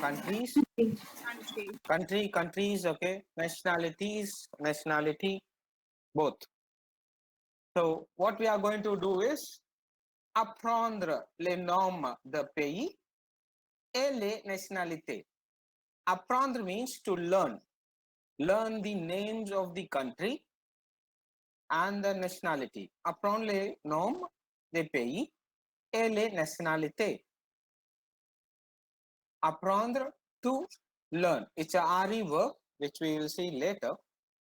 Countries, Country. countries, okay. Nationalities, nationality, both. So what we are going to do is apprendre les noms de pays et les nationalités. Apprendre means to learn. Learn the names of the country and the nationality. Apprendre les noms des pays et les nationalités. Apprendre, to learn. It's a RE verb, which we will see later.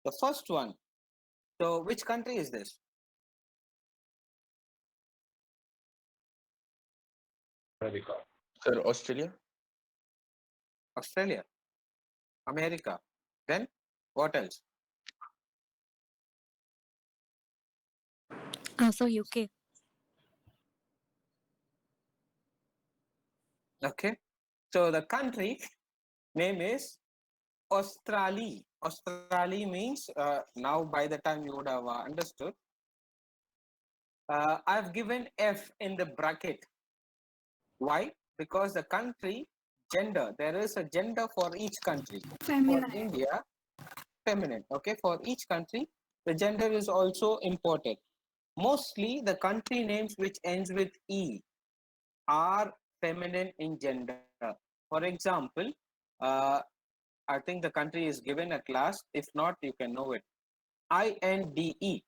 The first one. So which country is this? America. Sir, Australia. Australia, America. Then what else? So UK. Okay. So the country name is Australia. Australia means now by the time you would have understood. I've given F in the bracket. Why? Because the country gender, there is a gender for each country. For India, feminine. Okay. For each country, the gender is also important. Mostly the country names which ends with E are feminine in gender. For example, uh, I think the country is given a class. If not, you can know it. INDE.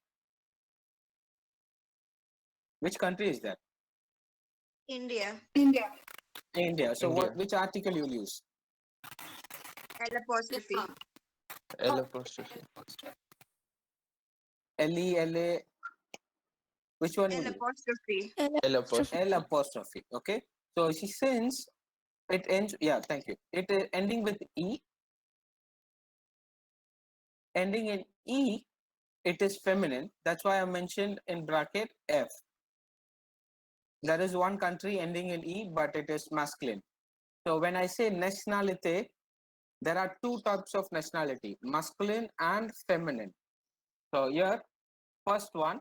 Which country is that? India. India. So India. what? Which article you'll use? L apostrophe. L apostrophe. LE. Which one you L use? apostrophe. L apostrophe. L apostrophe. Okay. So since it ends, yeah, thank you. It ending with E. Ending in E, it is feminine. That's why I mentioned in bracket F. There is one country ending in E, but it is masculine. So when I say nationality, there are two types of nationality, masculine and feminine. So here, first one,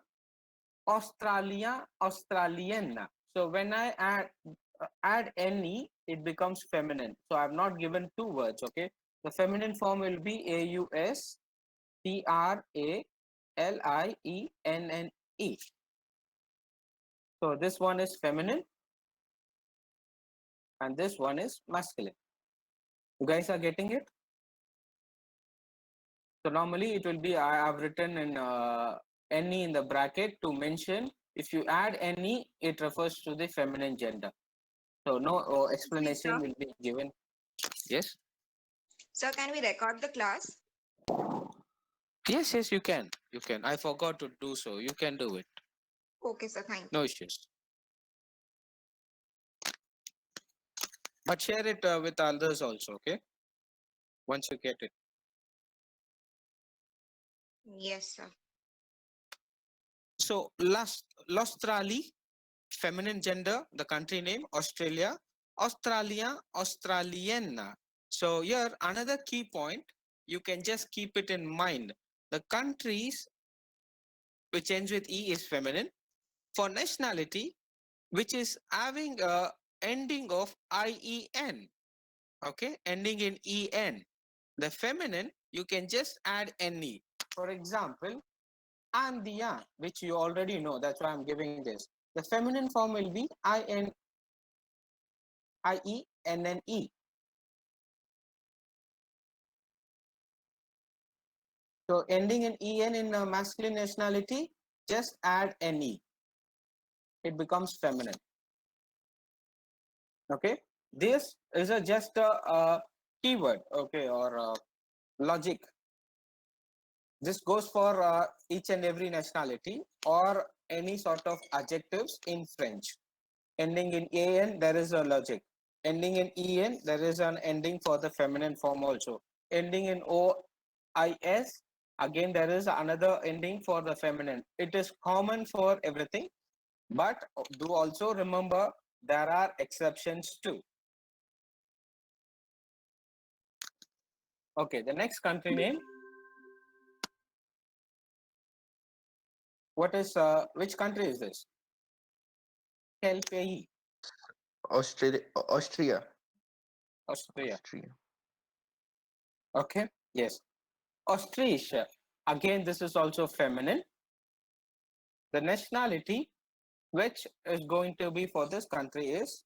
Australia, Australian. So when I add any, it becomes feminine. So I have not given two words, okay? The feminine form will be AUSTRALIENNE. So this one is feminine and this one is masculine. You guys are getting it? So normally it will be, I have written in any in the bracket to mention if you add any, it refers to the feminine gender. So no explanation sir. will be given. Yes? So can we record the class? Yes, you can. You can. I forgot to do so. You can do it. Okay, sir. Thank you. No issues. But share it with others also, okay? Once you get it. Yes, sir. So L'Australie, feminine gender, the country name, Australia, Australia, Australienne. So here another key point, you can just keep it in mind. The countries which ends with E is feminine. For nationality, which is having a ending of IEN, okay, ending in EN. The feminine, you can just add NE. For example, Andia, which you already know, that's why I'm giving this. The feminine form will be IENNE. So ending in EN in masculine nationality, just add NE. It becomes feminine. Okay. This is just a keyword, okay, or logic. This goes for each and every nationality or any sort of adjectives in French. Ending in AN, there is a logic. Ending in EN, there is an ending for the feminine form also. Ending in OIS, again, there is another ending for the feminine. It is common for everything, but do also remember there are exceptions too. Okay, the next country name. What is, which country is this? Quel pays? Austria. Austria. Austria. Okay. Yes. Austrasia. Again, this is also feminine. The nationality which is going to be for this country is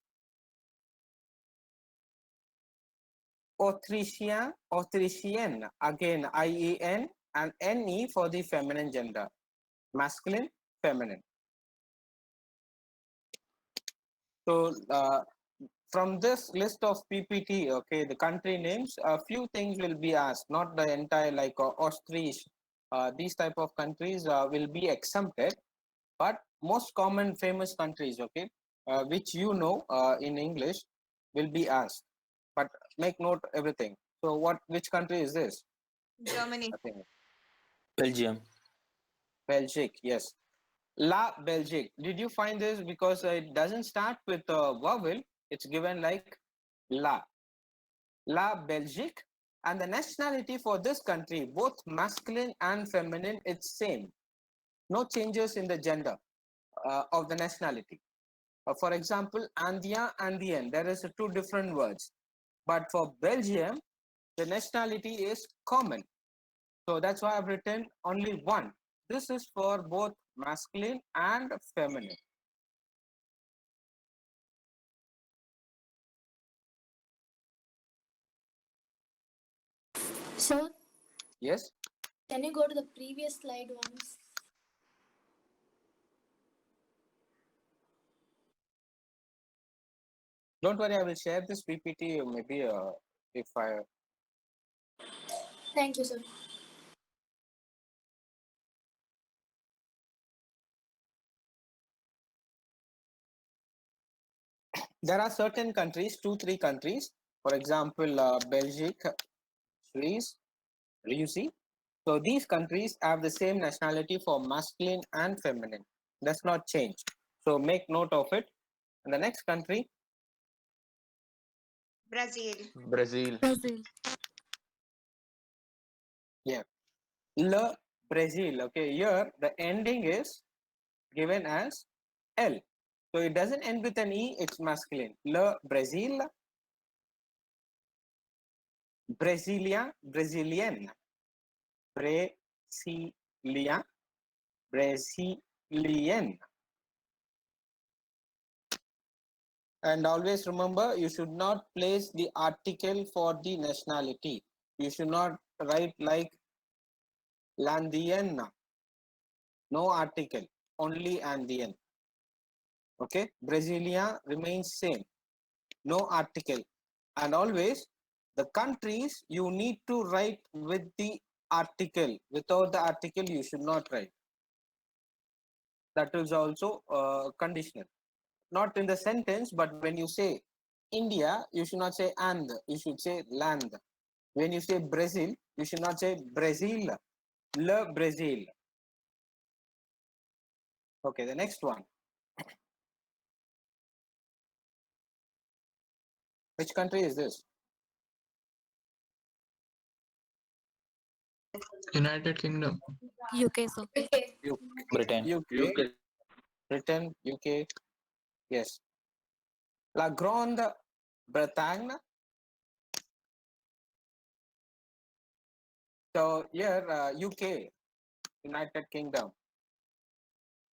Autrichian, Autrichian. Again, IEN and NE for the feminine gender. Masculine, feminine. So from this list of PPT, okay, the country names, a few things will be asked, not the entire like Austria. These type of countries will be exempted, but most common famous countries, okay, which you know in English, will be asked. But make note everything. So which country is this? Germany. I think Belgium. Belgique, yes. La Belgique. Did you find this because it doesn't start with a vowel? It's given like La. La Belgique. And the nationality for this country, both masculine and feminine, it's same. No changes in the gender of the nationality. For example, Andia, Andean, there is two different words. But for Belgium, the nationality is common. So that's why I've written only one. This is for both masculine and feminine. So, Yes. can you go to the previous slide once? Don't worry, I will share this PPT maybe if I. Thank you, sir. There are certain countries, 2, 3 countries, for example, Belgique, Swiss, Russie. So these countries have the same nationality for masculine and feminine. Does not change. So make note of it. And the next country, Brazil. Brazil. Brazil. yeah, Le Brazil. Okay, here the ending is given as L. So it doesn't end with an E, it's masculine. Le Brazil, Brasilia, Brazilian, Brasilia, Brazilian. And always remember, you should not place the article for the nationality. You should not write like Landian. No article, only Andean. Okay, Brasilia remains same. No article. And always the countries you need to write with the article. Without the article, you should not write. That is also conditional. Not in the sentence, but when you say India, you should not say and, you should say land. When you say Brazil, you should not say Brazil, le Brazil. Okay, the next one. Which country is this? United Kingdom. UK, sir. Britain. UK, Britain, UK, yes. La Grande Bretagne. So here, UK, United Kingdom.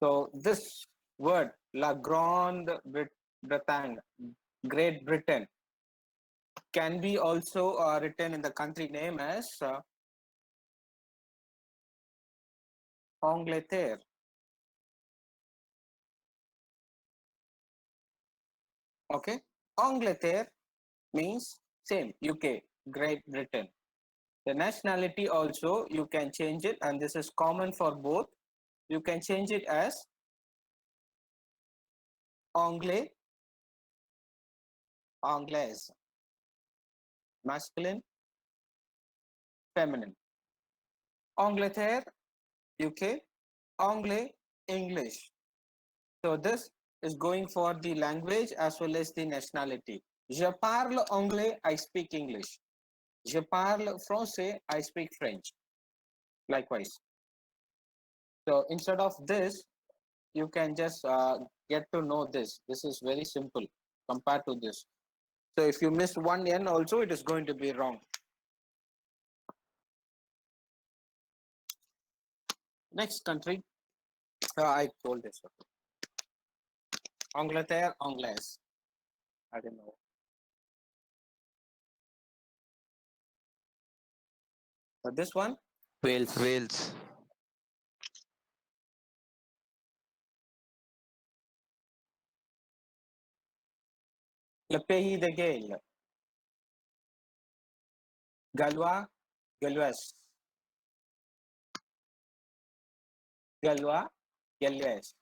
So this word, La Grande Bretagne, Great Britain, can be also written in the country name as Angleterre. Okay, Angleterre means same, UK, Great Britain. The nationality also you can change it, and this is common for both. You can change it as Anglais, Anglaise, masculine, feminine. Angleterre, UK, Anglais, English. So this is going for the language as well as the nationality. Je parle anglais, I speak English. Je parle français, I speak French. Likewise. So instead of this, you can just get to know this. This is very simple compared to this. So if you miss one N also, it is going to be wrong. Next country, I told this. Angleterre, Anglaise. I don't know. So this one, Wales. Wales. Le Pays de Galles. Gallois, Galloise. Gallois, Galloise.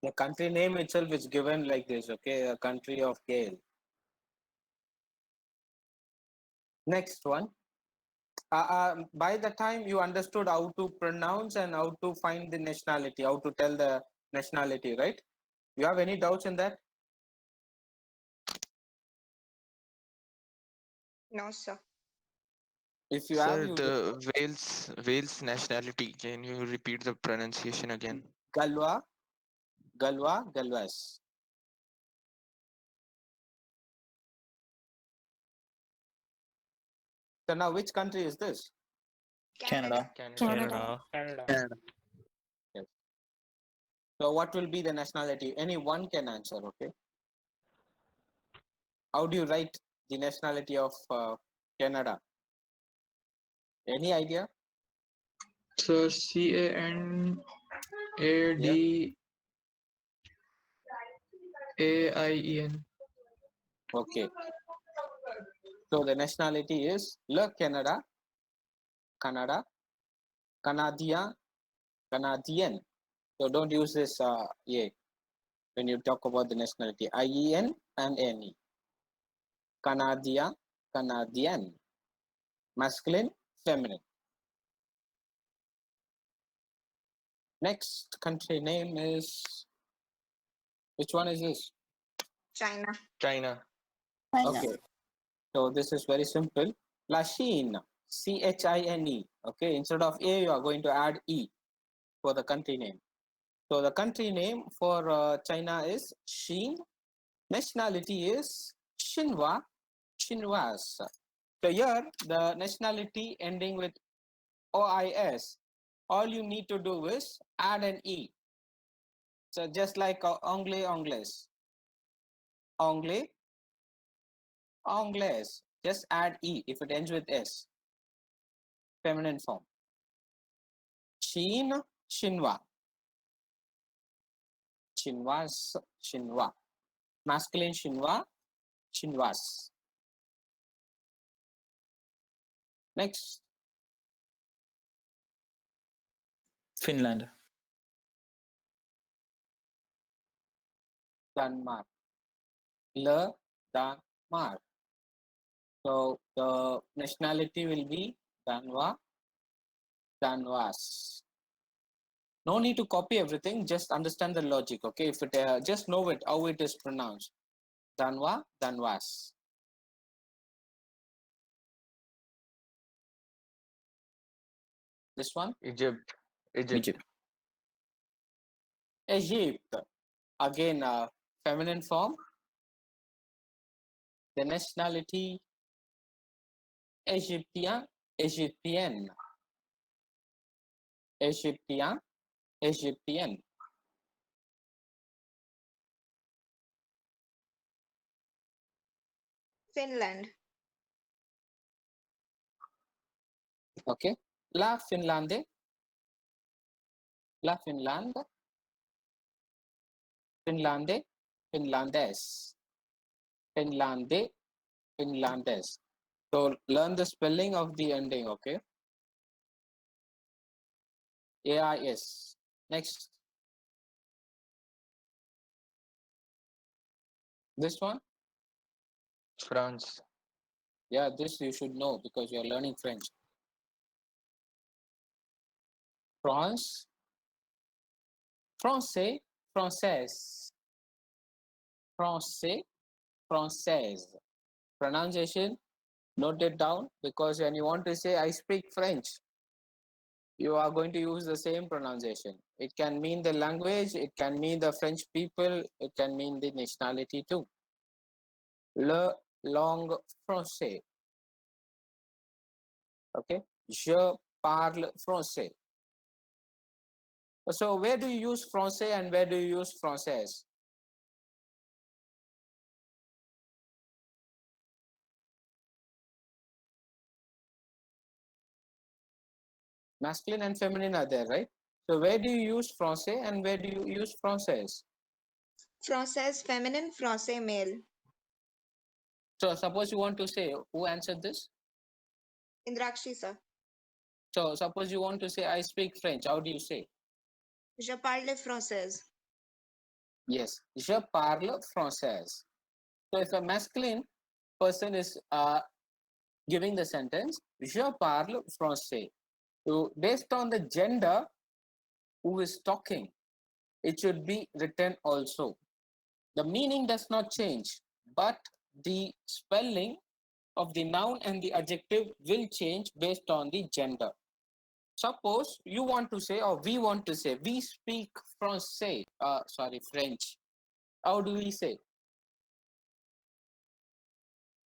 The country name itself is given like this, okay? A country of Gale. Next one. By the time you understood how to pronounce and how to find the nationality, how to tell the nationality, right? You have any doubts in that? No, sir. If you have, Sir, you the Wales nationality. Can you repeat the pronunciation again? Gallois, Gallois, Galloise. So now which country is this? Canada. Canada. Yes. So what will be the nationality? Any one can answer, okay? How do you write the nationality of Canada? Any idea? So CANADAIEN. Okay. So the nationality is Le Canada, Canada, Canadien, Canadian. So don't use this when you talk about the nationality. IEN and NE. Canadien, Canadian. Masculine, feminine. Next country name is, which one is this? China. China. Okay. So this is very simple. La Chine, Chine. Okay. Instead of A, you are going to add E for the country name. So the country name for China is Xin. Nationality is Xinhua, Xinhuas. So here the nationality ending with OIS, all you need to do is add an E. So just like Anglais, Anglaise. Anglais, Anglaise. Just add E if it ends with S. Feminine form. Xin, Xinhua. Xinhuas, Xinhua. Masculine Xinhua, Xinhuas. Next, Finland. Denmark. Le Denmark. So the nationality will be Danois, Danois. No need to copy everything, just understand the logic, okay? If it just know it how it is pronounced. Danois, Danois. This one, Egypt. Egypt. Egypt. Again, feminine form. The nationality, Egyptian, Egyptian. Egyptian, Egyptian. Finland. Okay. La Finlande. La Finlande. Finlande. Finlandes. Finlande. Finlandes. So learn the spelling of the ending, okay? AIS. Next. This one? France. Yeah, this you should know because you're learning French. France. Français, Française. Français, Française. Pronunciation, note it down because when you want to say I speak French, you are going to use the same pronunciation. It can mean the language, it can mean the French people, it can mean the nationality too. Le langue français. Okay, je parle français. So where do you use français and where do you use française? Masculine and feminine are there, right? So where do you use français and where do you use française? Française feminine, français male. So suppose you want to say, who answered this? Indrakshi, sir. So suppose you want to say, I speak French, how do you say? Je parle française. Yes, je parle française. So if a masculine person is giving the sentence, je parle français. So based on the gender who is talking, it should be written also. The meaning does not change, but the spelling of the noun and the adjective will change based on the gender. Suppose you want to say, or we want to say, we speak French. French. How do we say?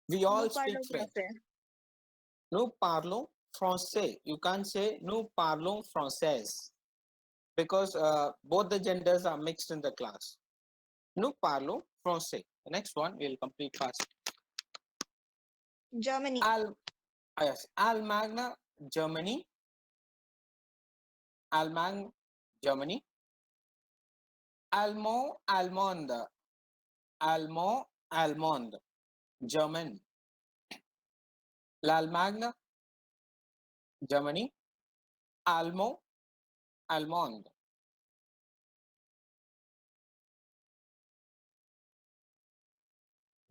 We all Nous speak parlons French. français. Nous parlons français. You can't say nous parlons française because both the genders are mixed in the class. Nous parlons français. The next one we'll complete fast. Germany. Yes, Allemagne, Germany. Allemagne, Germany. Allemand, Allemande. Allemand, Allemande. German. L'Allemagne, Germany. Allemand, Allemande.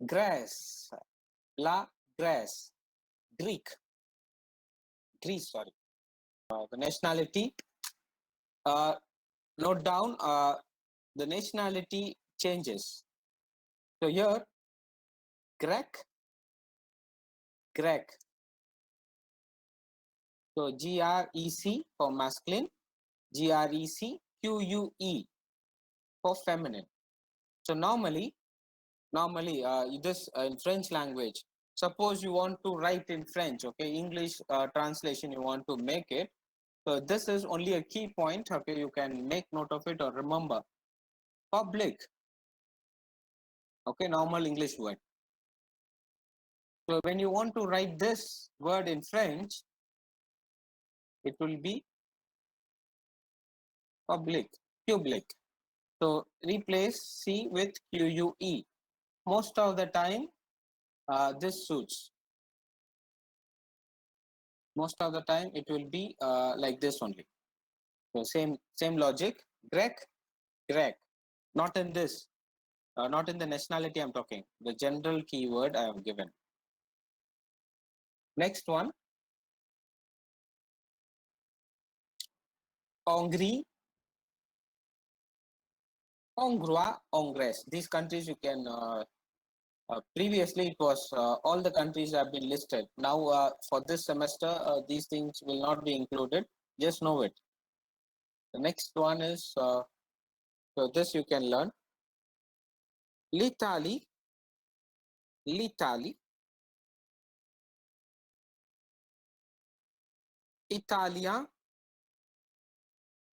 Grèce, la Grèce. Greek. Greece, sorry. The nationality. Note down the nationality changes. So here, Grec. So Grec for masculine, Grecque for feminine. So normally this in French language, suppose you want to write in French, okay, English translation you want to make it. So this is only a key point, okay, you can make note of it or remember. Public, okay, normal English word. So when you want to write this word in French, it will be public. So replace C with QUE. Most of the time, this suits. Most of the time, it will be like this only. So same logic. Grec. Not in this. Not in the nationality I'm talking. The general keyword I have given. Next one. Hongrie. Hongrois, Hongresse. These countries you can previously it was all the countries have been listed. Now for this semester these things will not be included. Just know it. The next one is so this you can learn. L'Italie, Italia,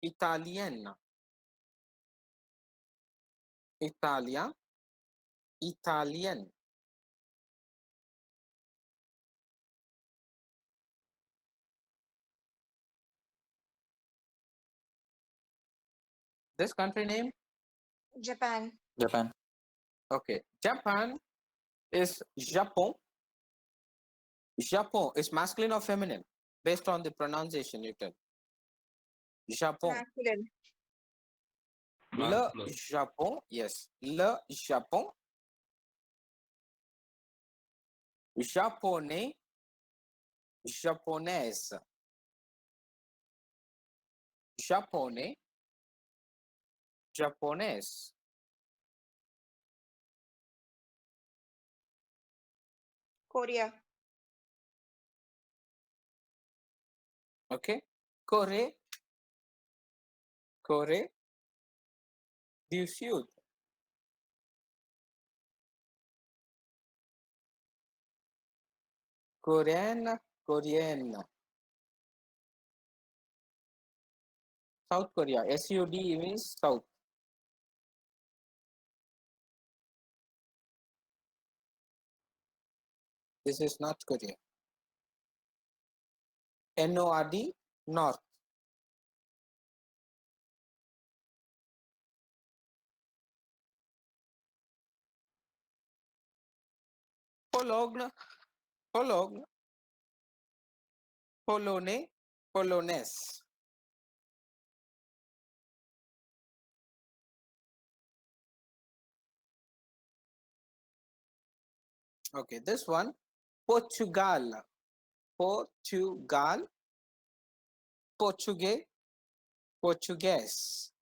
Italienne, Italia, Italienne. This country name? Japan. Japan. Okay. Japan is Japon. Japon is masculine or feminine based on the pronunciation you tell. Japon. Masculine. Le Japon, yes. Le Japon. Japonais, japonaise. Japonais, japonaise. Korea. Okay. Corée, Corée du Sud. Korean, Korean. South Korea, SUD means South. This is North Korea. NORD, North. Pologne, Pologne, Polone, Polonaise. Okay, this one, Portugal, Portugal, Portuguese, Portuguese,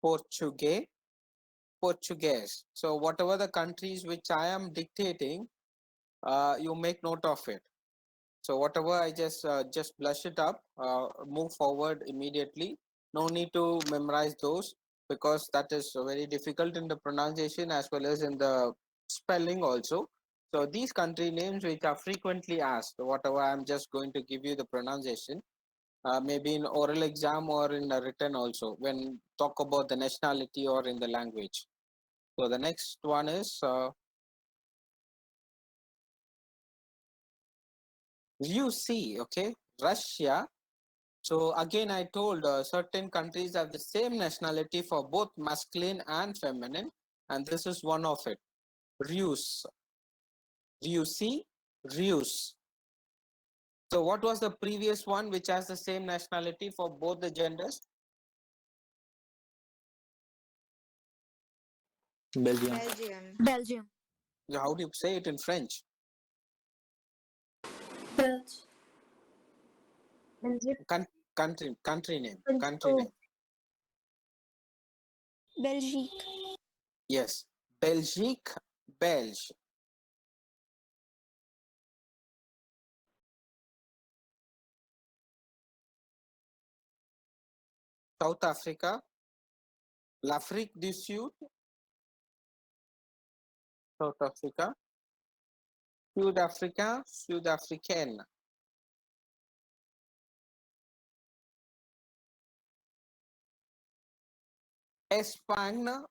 Portuguese, Portuguese. So whatever the countries which I am dictating, you make note of it. So whatever I just blush it up, move forward immediately. No need to memorize those because that is very difficult in the pronunciation as well as in the spelling also. So these country names which are frequently asked, whatever I'm just going to give you the pronunciation, maybe in oral exam or in a written also when talk about the nationality or in the language. So the next one is you see, okay, Russia. So again, I told certain countries have the same nationality for both masculine and feminine, and this is one of it. Rus, Rusi, Rus. So what was the previous one which has the same nationality for both the genders? Belgium. Belgium. Belgium. How do you say it in French? Belgium. Country name. Bel- Country oh. name. Belgique. Yes. Belgique, Belge. South Africa, l'Afrique du Sud, South Africa, Sud Africa, Sud Africaine. Espagne,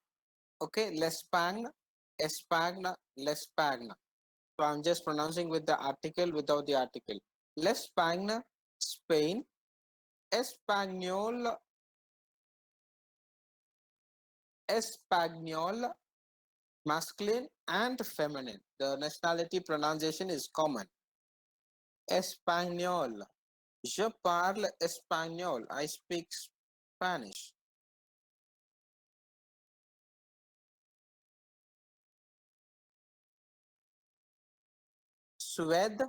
okay, l'Espagne, Espagne, l'Espagne. So I'm just pronouncing with the article without the article. L'Espagne, Spain, Espagnol, Espagnol, masculine and feminine. The nationality pronunciation is common. Espagnol. Je parle espagnol. I speak Spanish. Suède,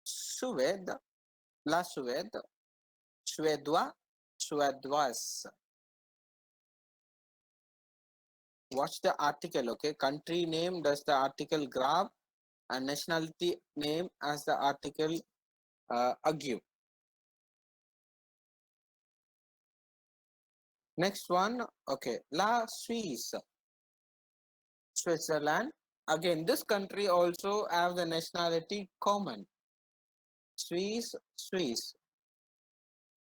Suède, la Suède, suédois, suédoise. Watch the article, okay? Country name does the article grab and nationality name as the article ague. Next one, okay, La Suisse, Switzerland. Again, this country also have the nationality common. Swiss, Swiss.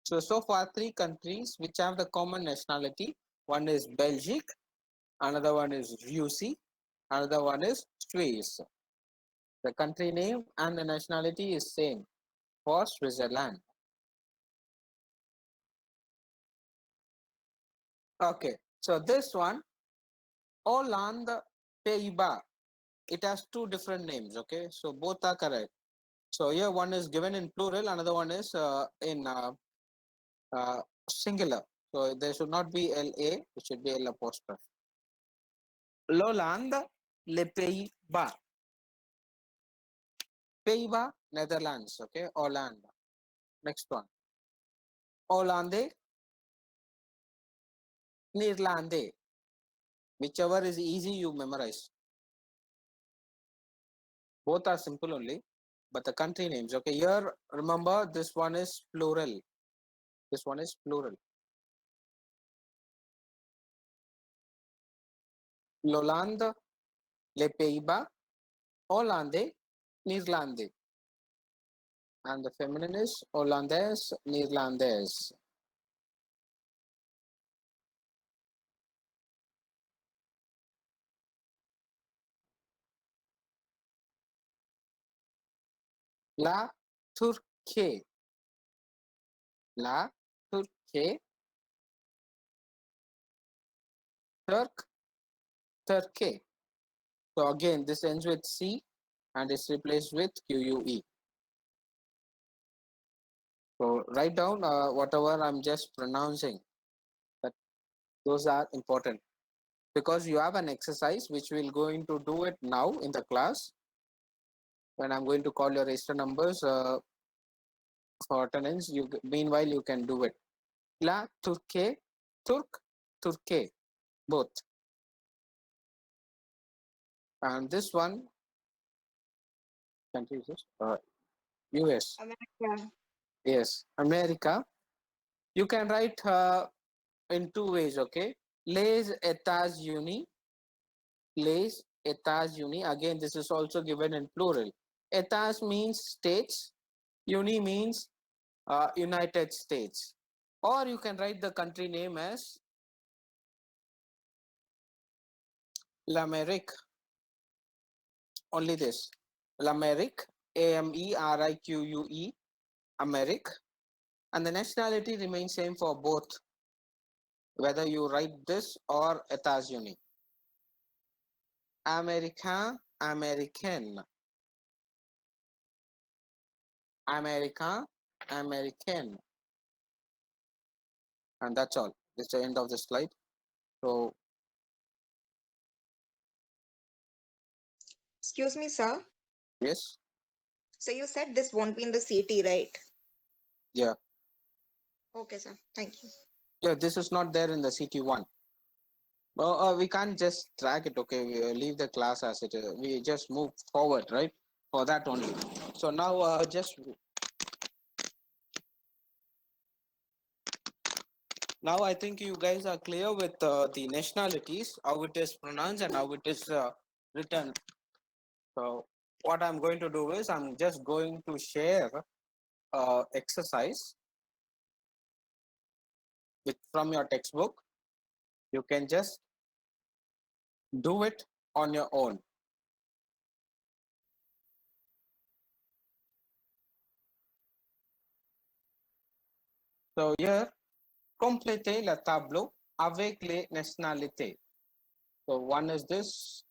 So far 3 countries which have the common nationality. One is Belgium, another one is Russie, another one is Swiss. The country name and the nationality is same for Switzerland. Okay, so this one, Hollande, Pays-Bas, it has 2 different names, okay? So both are correct. So here one is given in plural, another one is in singular. So there should not be LA, it should be L apostrophe. L'Hollande, les Pays-Bas. Pays-Bas, Netherlands, okay? Hollande. Next one. Hollandais, Neerlandais. Whichever is easy, you memorize. Both are simple only, but the country names, okay? Here, remember, this one is plural. This one is plural. L'Hollande, les Pays-Bas, Hollande, Néerlandais. And the feminine is Hollandaise, Néerlandaise. La Turquie. La Turquie. Turk, Turkey. So again, this ends with C and is replaced with QUE. So write down whatever I'm just pronouncing. That those are important because you have an exercise which we're going to do it now in the class. When I'm going to call your register numbers for attendance, meanwhile you can do it. La Turquie, Turk, Turkey, both. And this one, country is this? US. America. Yes, America. You can write in two ways, okay? Les États-Unis. Les États-Unis. Again, this is also given in plural. États means states. Uni means United States. Or you can write the country name as L'Amérique. Only this. L'Amérique. AMERIQUE. Amerique. And the nationality remains same for both, whether you write this or États-Unis. Américain, Américaine. America, American. And that's all. It's the end of the slide. So Excuse me, sir. yes, So you said this won't be in the CT, right? yeah. Okay, sir. Thank you. Yeah, this is not there in the CT1. Well, we can't just track it, okay? We leave the class as it is. We just move forward, right? For that only. So now now I think you guys are clear with the nationalities, how it is pronounced and how it is written. So what I'm going to do is I'm just going to share exercise from your textbook. You can just do it on your own. So here, complétez le tableau avec les nationalités. So one is this,